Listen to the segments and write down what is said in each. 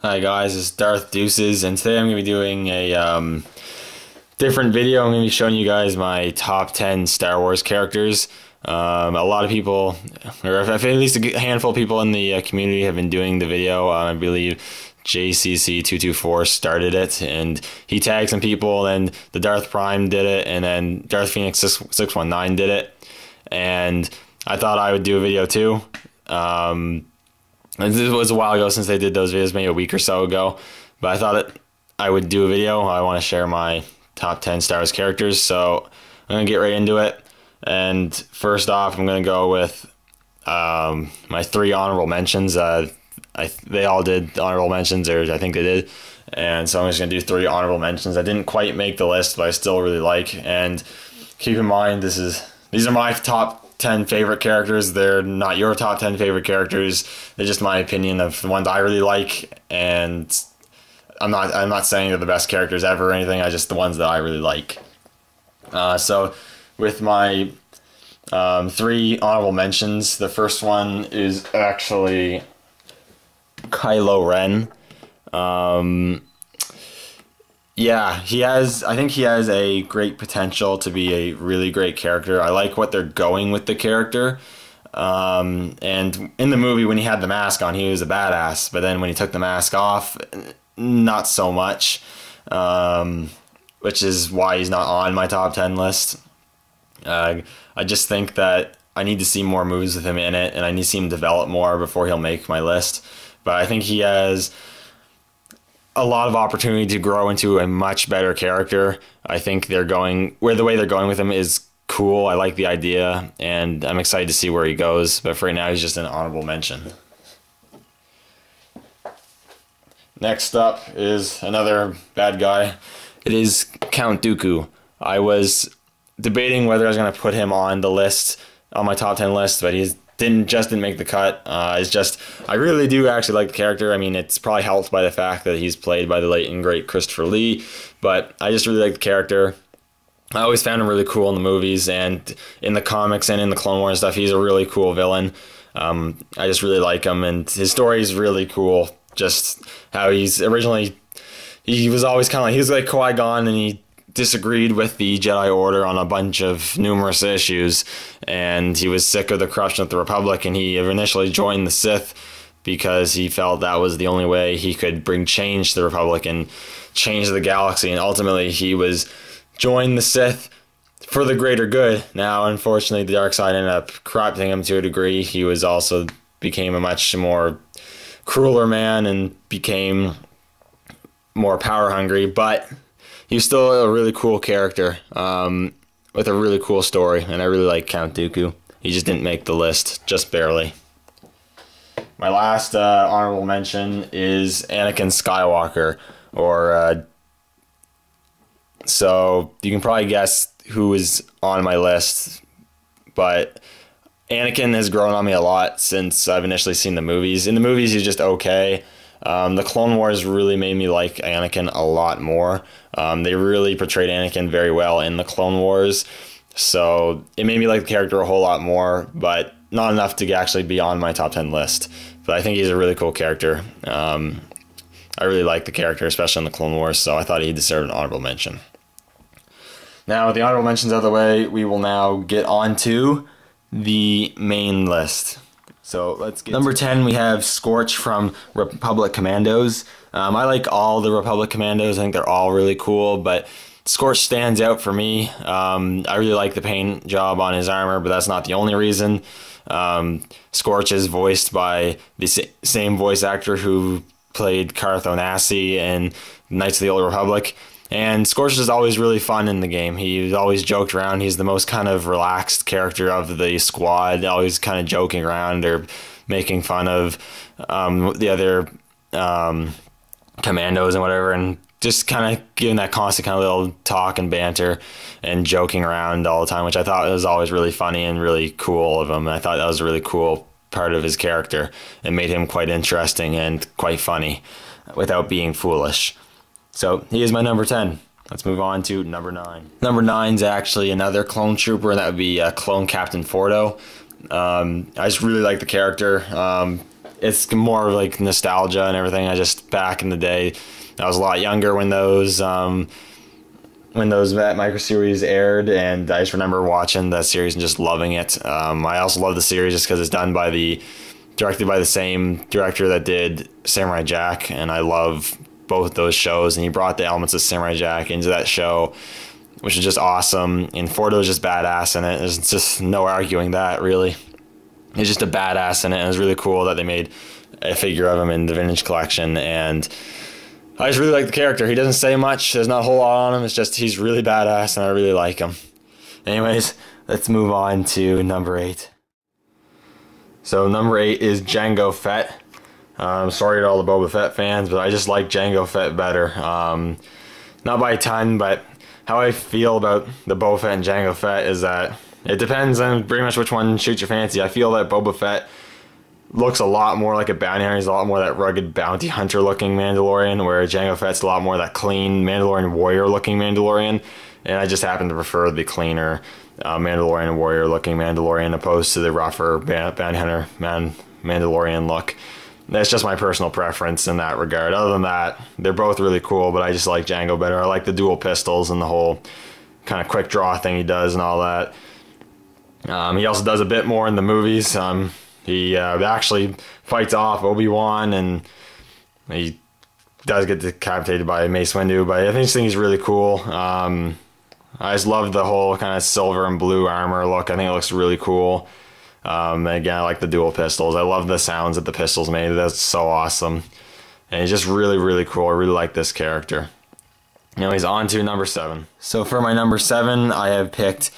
Hi guys, it's Darth Deuces, and today I'm going to be doing a different video. I'm going to be showing you guys my top 10 Star Wars characters. A lot of people, or at least a handful of people in the community have been doing the video. I believe JCC224 started it, and he tagged some people, and the Darth Prime did it, and then Darth Phoenix 619 did it, and I thought I would do a video too. And this was a while ago since they did those videos, maybe a week or so ago. But I thought I would do a video. I want to share my top 10 Star Wars characters. So I'm going to get right into it. And first off, I'm going to go with my 3 honorable mentions. They all did honorable mentions, or I think they did. And so I'm just going to do 3 honorable mentions. I didn't quite make the list, but I still really like. And keep in mind, these are my top 10 favorite characters. They're not your top 10 favorite characters. They're just my opinion of the ones I really like, and I'm not saying they're the best characters ever or anything. I just the ones that I really like. So with my 3 honorable mentions, the first one is actually Kylo Ren. Yeah, I think he has a great potential to be a really great character. I like what they're going with the character. And in the movie, when he had the mask on, he was a badass. But then when he took the mask off, not so much. Which is why he's not on my top 10 list. I just think that I need to see more movies with him in it, and I need to see him develop more before he'll make my list. But I think he has a lot of opportunity to grow into a much better character. I think the way they're going with him is cool. I like the idea, and I'm excited to see where he goes. But for right now, he's just an honorable mention. Next up is another bad guy. It is Count Dooku. I was debating whether I was going to put him on the list, on my top 10 list, but he didn't make the cut. I really do actually like the character. I mean, it's probably helped by the fact that he's played by the late and great Christopher Lee, but I just really like the character. I always found him really cool in the movies, and in the comics and in the Clone Wars stuff, he's a really cool villain. I just really like him, and his story is really cool. Just how he was always kind of like, he was like Qui-Gon, and he disagreed with the Jedi Order on a bunch of numerous issues, and he was sick of the corruption of the Republic, and he initially joined the Sith because he felt that was the only way he could bring change to the Republic and change the galaxy, and ultimately he joined the Sith for the greater good. Now, unfortunately, the dark side ended up corrupting him to a degree. He became a much more crueler man and became more power hungry, but he's still a really cool character with a really cool story, and I really like Count Dooku. He just didn't make the list, just barely. My last honorable mention is Anakin Skywalker, so you can probably guess who is on my list, but Anakin has grown on me a lot since I've initially seen the movies. In the movies, he's just okay. The Clone Wars really made me like Anakin a lot more. They really portrayed Anakin very well in the Clone Wars, so it made me like the character a whole lot more, but not enough to actually be on my top 10 list. But I think he's a really cool character. I really like the character, especially in the Clone Wars, so I thought he deserved an honorable mention. Now, with the honorable mentions out of the way, we will now get on to the main list. So let's get number 10. We have Scorch from Republic Commandos. I like all the Republic Commandos. I think they're all really cool, but Scorch stands out for me. I really like the paint job on his armor, but that's not the only reason. Scorch is voiced by the same voice actor who played Carth Onasi in Knights of the Old Republic. And Scorch is always really fun in the game. He's always joked around. He's the most kind of relaxed character of the squad, always kind of joking around or making fun of the other commandos and whatever, and just kind of giving that constant kind of little talk and banter and joking around all the time, which I thought was always really funny and really cool of him. And I thought that was a really cool part of his character and made him quite interesting and quite funny without being foolish. So he is my number 10. Let's move on to number 9. Number 9 is actually another clone trooper, and that would be Clone Captain Fordo. I just really like the character. it's more like nostalgia and everything. I just, back in the day, I was a lot younger when those that micro series aired, and I just remember watching that series and just loving it. I also love the series just because it's directed by the same director that did Samurai Jack, and I love both those shows, and he brought the elements of Samurai Jack into that show, which is just awesome. And Fordo's just badass in it. There's just no arguing that, really. He's just a badass in it, and it's really cool that they made a figure of him in the Vintage Collection, and I just really like the character. He doesn't say much. There's not a whole lot on him. It's just he's really badass, and I really like him. Anyways, let's move on to number 8. So number 8 is Jango Fett. I'm sorry to all the Boba Fett fans, but I just like Jango Fett better. Not by a ton, but how I feel about the Boba Fett and Jango Fett is that it depends on pretty much which one shoots your fancy. I feel that Boba Fett looks a lot more like a bounty hunter. He's a lot more that rugged bounty hunter looking Mandalorian, where Jango Fett's a lot more that clean Mandalorian warrior looking Mandalorian. And I just happen to prefer the cleaner Mandalorian warrior looking Mandalorian opposed to the rougher bounty hunter Mandalorian look. That's just my personal preference in that regard. Other than that, they're both really cool, but I just like Jango better. I like the dual pistols and the whole kind of quick draw thing he does and all that. He also does a bit more in the movies. He actually fights off Obi-Wan, and he does get decapitated by Mace Windu, but I think he's really cool. I just love the whole kind of silver and blue armor look. I think it looks really cool. And again, I like the dual pistols. I love the sounds that the pistols made. That's so awesome. And he's just really, really cool. I really like this character. Anyways, on to number 7. So for my number 7, I have picked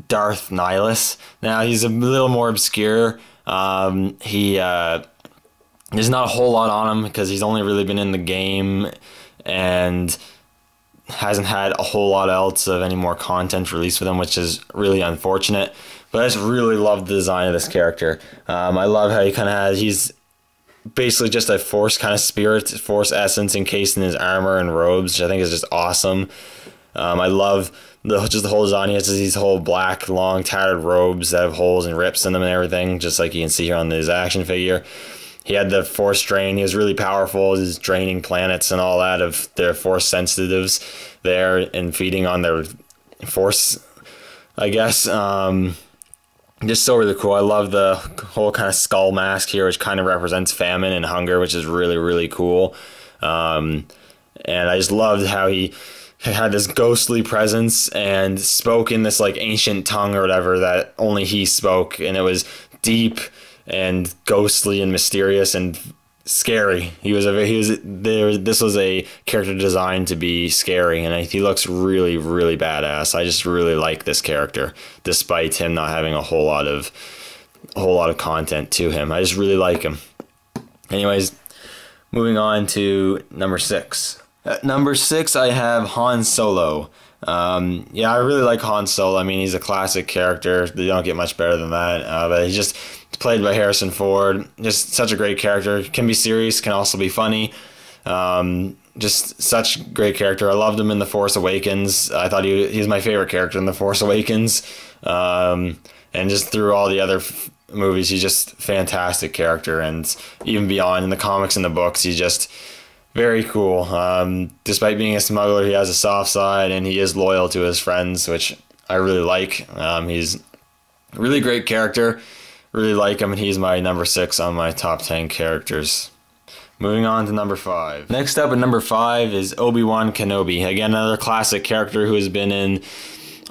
Darth Nihilus. Now, he's a little more obscure. There's not a whole lot on him because he's only really been in the game and hasn't had a whole lot else of any more content released with him, which is really unfortunate. But I just really love the design of this character. I love how he's basically just a force kind of spirit, force essence encased in his armor and robes, which I think is just awesome. I love the whole design. He has these whole black, long, tattered robes that have holes and rips in them and everything, just like you can see here on his action figure. He had the force drain. He was really powerful. He's draining planets and all that of their force sensitives there and feeding on their force, I guess. Just so really cool. I love the whole kind of skull mask here, which kind of represents famine and hunger, which is really, really cool. And I just loved how he had this ghostly presence and spoke in this like ancient tongue or whatever that only he spoke, and it was deep and ghostly and mysterious and scary. This was a character designed to be scary, and he looks really, really badass. I just really like this character, despite him not having a whole lot of content to him. I just really like him. Anyways, moving on to number 6. At number 6, I have Han Solo. Yeah, I really like Han Solo. I mean, he's a classic character. You don't get much better than that. But he's just played by Harrison Ford. Just such a great character. Can be serious, can also be funny. Just such great character. I loved him in The Force Awakens. I thought he was my favorite character in The Force Awakens. And just through all the other movies, he's just fantastic character. And even beyond in the comics and the books, he's just very cool. Despite being a smuggler, he has a soft side, and he is loyal to his friends, which I really like. He's a really great character. Really like him, and he's my number 6 on my top 10 characters. Moving on to number 5. Next up at number 5 is Obi-Wan Kenobi. Again, another classic character who has been in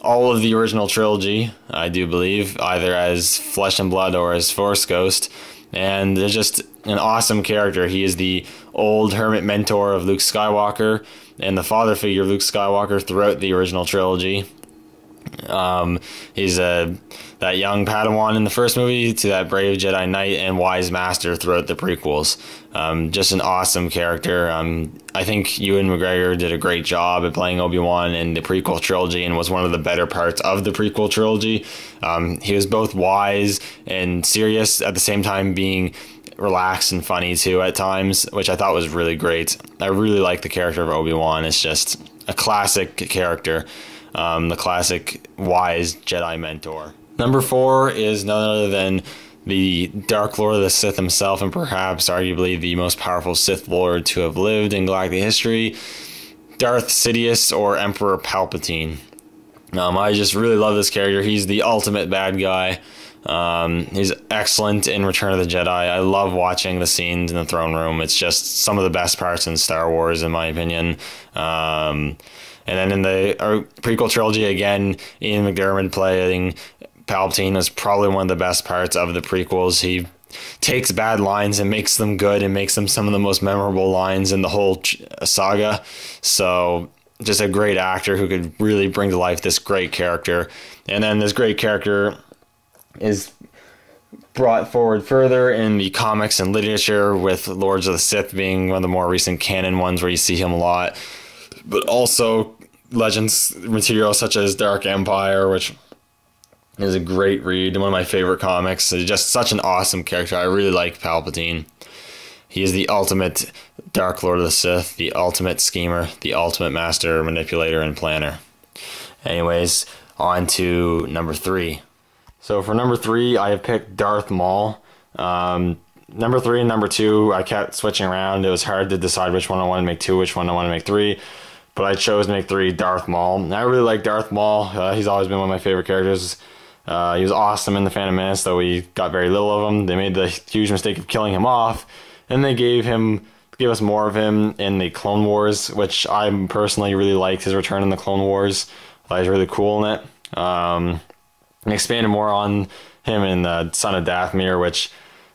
all of the original trilogy, I do believe, either as Flesh and Blood or as Force Ghost. And they're just an awesome character. He is the old hermit mentor of Luke Skywalker and the father figure of Luke Skywalker throughout the original trilogy. He's that young Padawan in the first movie to that brave Jedi Knight and wise master throughout the prequels. Just an awesome character. I think Ewan McGregor did a great job at playing Obi-Wan in the prequel trilogy and was one of the better parts of the prequel trilogy. He was both wise and serious at the same time, being relaxed and funny too at times, which I thought was really great. I really like the character of Obi-Wan. It's just a classic character. The classic wise Jedi mentor. Number 4 is none other than the Dark Lord of the Sith himself, and perhaps arguably the most powerful Sith Lord to have lived in galactic history, Darth Sidious, or Emperor Palpatine. I just really love this character. He's the ultimate bad guy. He's excellent in Return of the Jedi. I love watching the scenes in the throne room. It's just some of the best parts in Star Wars, in my opinion. And then in the prequel trilogy, again, Ian McDiarmid playing Palpatine is probably one of the best parts of the prequels. He takes bad lines and makes them good and makes them some of the most memorable lines in the whole saga. So just a great actor who could really bring to life this great character. And then this great character is brought forward further in the comics and literature, with Lords of the Sith being one of the more recent canon ones where you see him a lot, but also Legends material such as Dark Empire, which is a great read, one of my favorite comics. He's just such an awesome character. I really like Palpatine. He is the ultimate Dark Lord of the Sith, the ultimate schemer, the ultimate master manipulator and planner. Anyways, on to number 3. So for number 3, I have picked Darth Maul. Number 3 and number 2, I kept switching around. It was hard to decide which one I wanted to make 2, which one I wanted to make 3. But I chose to make 3, Darth Maul. And I really like Darth Maul. He's always been one of my favorite characters. He was awesome in The Phantom Menace, though we got very little of him. They made the huge mistake of killing him off. And they gave us more of him in the Clone Wars, which I personally really liked his return in the Clone Wars. I thought he was really cool in it. And expanded more on him in the Son of Dathomir, which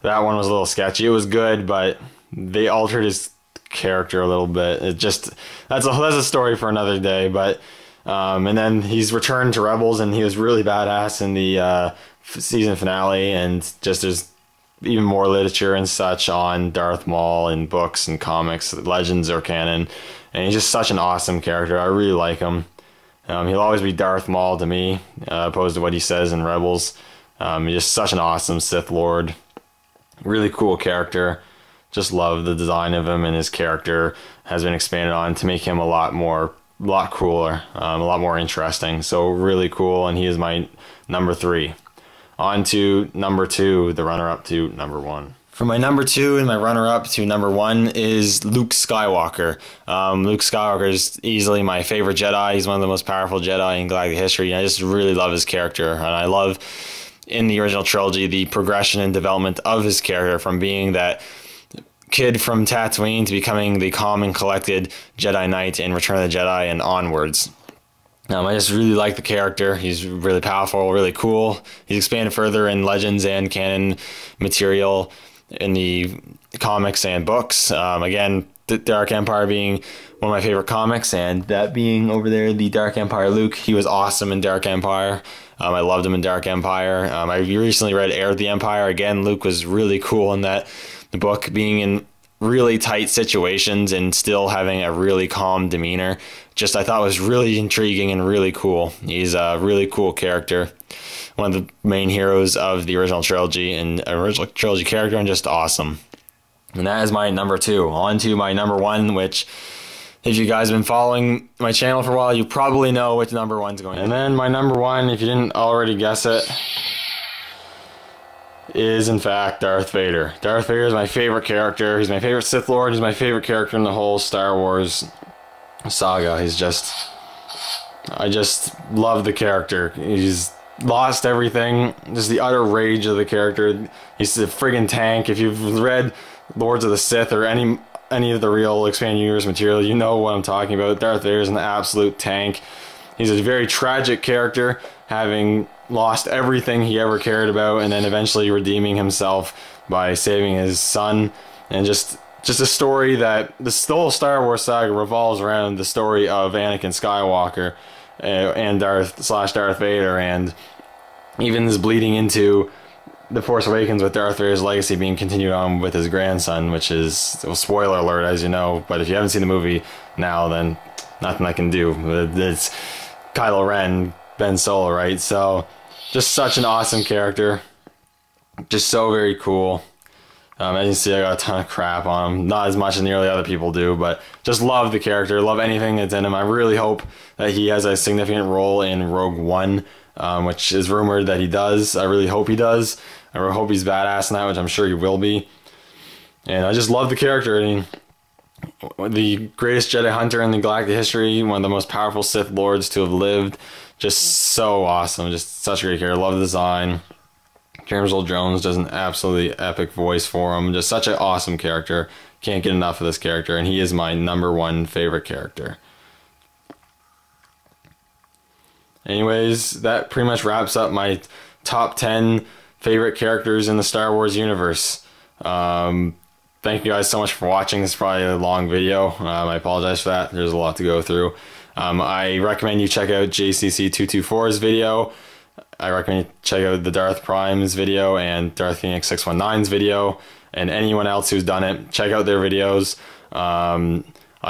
that one was a little sketchy. It was good, but they altered his character a little bit. It just that's a story for another day. But and then he's returned to Rebels, and he was really badass in the season finale. And just there's even more literature and such on Darth Maul in books and comics, Legends or canon, and he's just such an awesome character. I really like him. He'll always be Darth Maul to me, opposed to what he says in Rebels. He's just such an awesome Sith Lord. Really cool character. Just love the design of him, and his character has been expanded on to make him a lot cooler, a lot more interesting. So really cool, and he is my number 3. On to number 2, the runner-up to number 1. For my number 2 and my runner-up to number 1 is Luke Skywalker. Luke Skywalker is easily my favorite Jedi. He's one of the most powerful Jedi in galactic history. I just really love his character, and I love, in the original trilogy, the progression and development of his character from being that kid from Tatooine to becoming the calm and collected Jedi Knight in Return of the Jedi and onwards. I just really like the character. He's really powerful, really cool. He's expanded further in Legends and canon material in the comics and books. Again, the Dark Empire being one of my favorite comics, and that being over there, the Dark Empire Luke. He was awesome in Dark Empire. I loved him in Dark Empire. I recently read Heir of the Empire. Again, Luke was really cool in that book, being in really tight situations and still having a really calm demeanor. Just I thought was really intriguing and really cool. He's a really cool character. One of the main heroes of the original trilogy and original trilogy character, and just awesome. And that is my number 2. On to my number 1, which, if you guys have been following my channel for a while, you probably know which number 1's going. And then my number 1, if you didn't already guess it, is in fact Darth Vader. Darth Vader is my favorite character. He's my favorite Sith Lord. He's my favorite character in the whole Star Wars saga. I just love the character. He's lost everything. Just the utter rage of the character. He's a friggin' tank. If you've read Lords of the Sith or any of the real expanded universe material, you know what I'm talking about. Darth Vader is an absolute tank. He's a very tragic character, having lost everything he ever cared about, and then eventually redeeming himself by saving his son. And just a story that the whole Star Wars saga revolves around the story of Anakin Skywalker and Darth Vader, and even is bleeding into The Force Awakens with Darth Vader's legacy being continued on with his grandson, which is a spoiler alert, as you know. But if you haven't seen the movie now, then nothing I can do. It's Kylo Ren, Ben Solo, right? So just such an awesome character. Just so very cool. As you can see, I got a ton of crap on him. Not as much as nearly other people do, but just love the character. Love anything that's in him. I really hope that he has a significant role in Rogue One, which is rumored that he does. I really hope he does. I hope he's badass in that, which I'm sure he will be. And I just love the character. I mean, the greatest Jedi Hunter in the galactic history, one of the most powerful Sith Lords to have lived. Just so awesome. Just such a great character. Love the design. James Earl Jones does an absolutely epic voice for him. Just such an awesome character. Can't get enough of this character, and he is my #1 favorite character. Anyways, that pretty much wraps up my top 10 favorite characters in the Star Wars universe. Thank you guys so much for watching. This is probably a long video. I apologize for that. There's a lot to go through. I recommend you check out JCC224's video. I recommend you check out the Darth Prime's video and Darth Phoenix 619's video, and anyone else who's done it. Check out their videos. I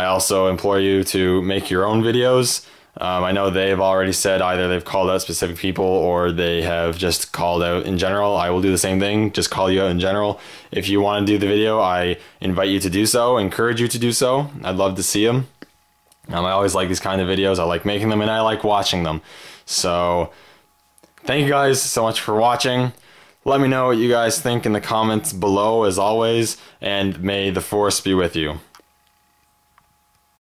also implore you to make your own videos. I know they've already said either they've called out specific people or they have just called out in general. I will do the same thing, just call you out in general. If you want to do the video, I invite you to do so, encourage you to do so. I'd love to see them. I always like these kind of videos. I like making them and I like watching them. So thank you guys so much for watching. Let me know what you guys think in the comments below as always, and may the Force be with you.